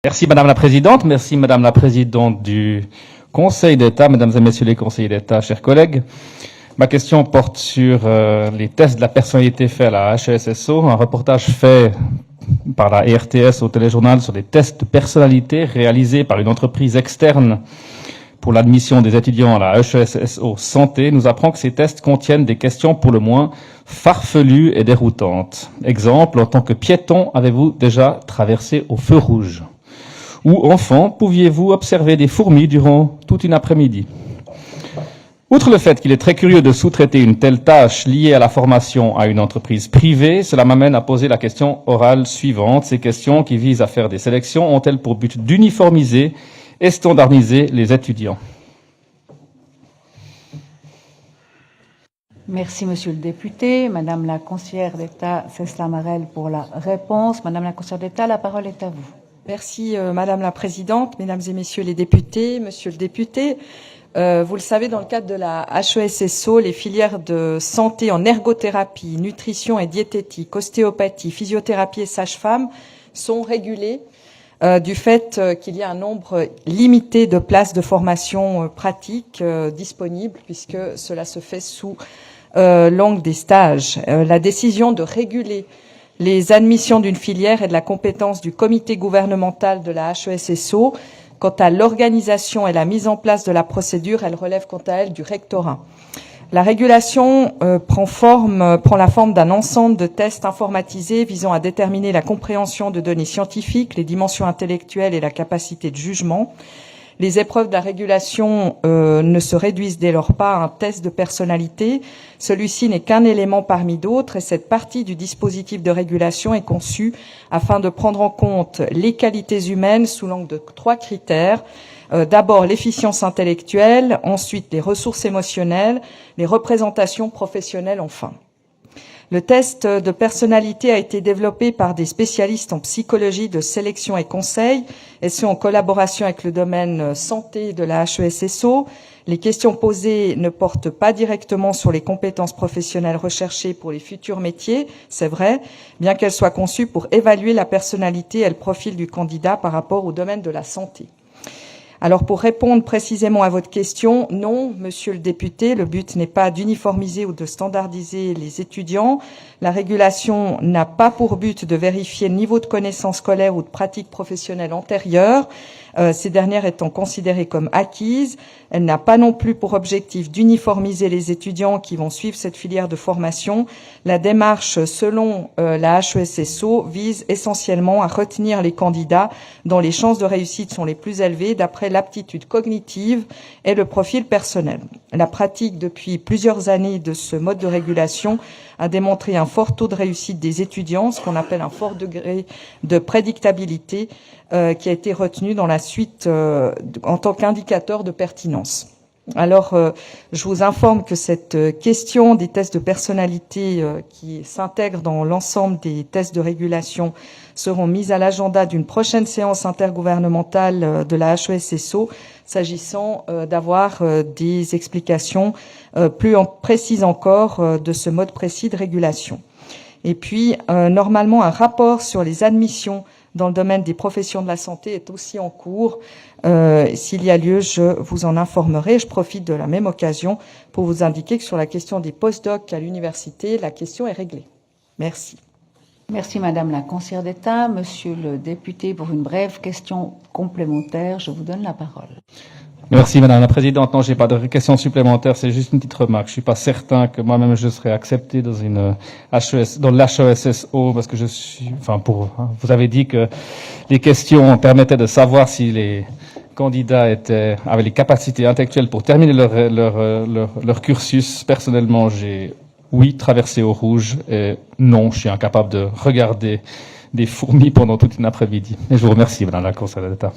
Merci Madame la Présidente, merci Madame la Présidente du Conseil d'État, Mesdames et Messieurs les conseillers d'État, chers collègues. Ma question porte sur les tests de la personnalité faits à la HESSO, un reportage fait par la RTS au téléjournal sur des tests de personnalité réalisés par une entreprise externe pour l'admission des étudiants à la HESSO Santé nous apprend que ces tests contiennent des questions pour le moins farfelues et déroutantes. Exemple, en tant que piéton, avez-vous déjà traversé au feu rouge ? Ou enfant, pouviez-vous observer des fourmis durant toute une après-midi ? Outre le fait qu'il est très curieux de sous-traiter une telle tâche liée à la formation à une entreprise privée, cela m'amène à poser la question orale suivante. Ces questions qui visent à faire des sélections ont-elles pour but d'uniformiser et standardiser les étudiants ? Merci, Monsieur le député. Madame la conseillère d'État, Cécile Marel, pour la réponse. Madame la conseillère d'État, la parole est à vous. Merci, Madame la Présidente, Mesdames et Messieurs les députés, Monsieur le député. Vous le savez, dans le cadre de la HESSO, les filières de santé en ergothérapie, nutrition et diététique, ostéopathie, physiothérapie et sage-femme sont régulées du fait qu'il y a un nombre limité de places de formation pratique disponibles, puisque cela se fait sous l'angle des stages. La décision de réguler les admissions d'une filière est de la compétence du comité gouvernemental de la HESSO. Quant à l'organisation et la mise en place de la procédure, elle relève quant à elle du rectorat. La régulation prend la forme d'un ensemble de tests informatisés visant à déterminer la compréhension de données scientifiques, les dimensions intellectuelles et la capacité de jugement. Les épreuves de la régulation ne se réduisent dès lors pas à un test de personnalité. Celui-ci n'est qu'un élément parmi d'autres et cette partie du dispositif de régulation est conçue afin de prendre en compte les qualités humaines sous l'angle de 3 critères. D'abord l'efficience intellectuelle, ensuite les ressources émotionnelles, les représentations professionnelles enfin. Le test de personnalité a été développé par des spécialistes en psychologie de sélection et conseil, et ce en collaboration avec le domaine santé de la HESSO. Les questions posées ne portent pas directement sur les compétences professionnelles recherchées pour les futurs métiers, c'est vrai, bien qu'elles soient conçues pour évaluer la personnalité et le profil du candidat par rapport au domaine de la santé. Alors, pour répondre précisément à votre question, non, Monsieur le député, le but n'est pas d'uniformiser ou de standardiser les étudiants. La régulation n'a pas pour but de vérifier le niveau de connaissances scolaires ou de pratiques professionnelles antérieures, ces dernières étant considérées comme acquises. Elle n'a pas non plus pour objectif d'uniformiser les étudiants qui vont suivre cette filière de formation. La démarche, selon la HESSO, vise essentiellement à retenir les candidats dont les chances de réussite sont les plus élevées d'après l'aptitude cognitive et le profil personnel. La pratique depuis plusieurs années de ce mode de régulation a démontré un fort taux de réussite des étudiants, ce qu'on appelle un fort degré de prédictabilité qui a été retenu dans la suite en tant qu'indicateur de pertinence. Alors, je vous informe que cette question des tests de personnalité qui s'intègrent dans l'ensemble des tests de régulation seront mises à l'agenda d'une prochaine séance intergouvernementale de la HESSO, s'agissant d'avoir des explications plus précises encore de ce mode précis de régulation. Et puis, normalement, un rapport sur les admissions dans le domaine des professions de la santé est aussi en cours. S'il y a lieu, je vous en informerai. Je profite de la même occasion pour vous indiquer que sur la question des post-docs à l'université, la question est réglée. Merci. Merci, Madame la conseillère d'État. Monsieur le député, pour une brève question complémentaire, je vous donne la parole. Merci Madame la Présidente. Non, j'ai pas de questions supplémentaires, c'est juste une petite remarque. Je suis pas certain que moi-même je serais accepté dans dans l'HESSO parce que vous avez dit que les questions permettaient de savoir si les candidats avaient les capacités intellectuelles pour terminer leur cursus. Personnellement, j'ai traversé au rouge et non, je suis incapable de regarder des fourmis pendant toute une après-midi. Et je vous remercie Madame la conseillère d'État.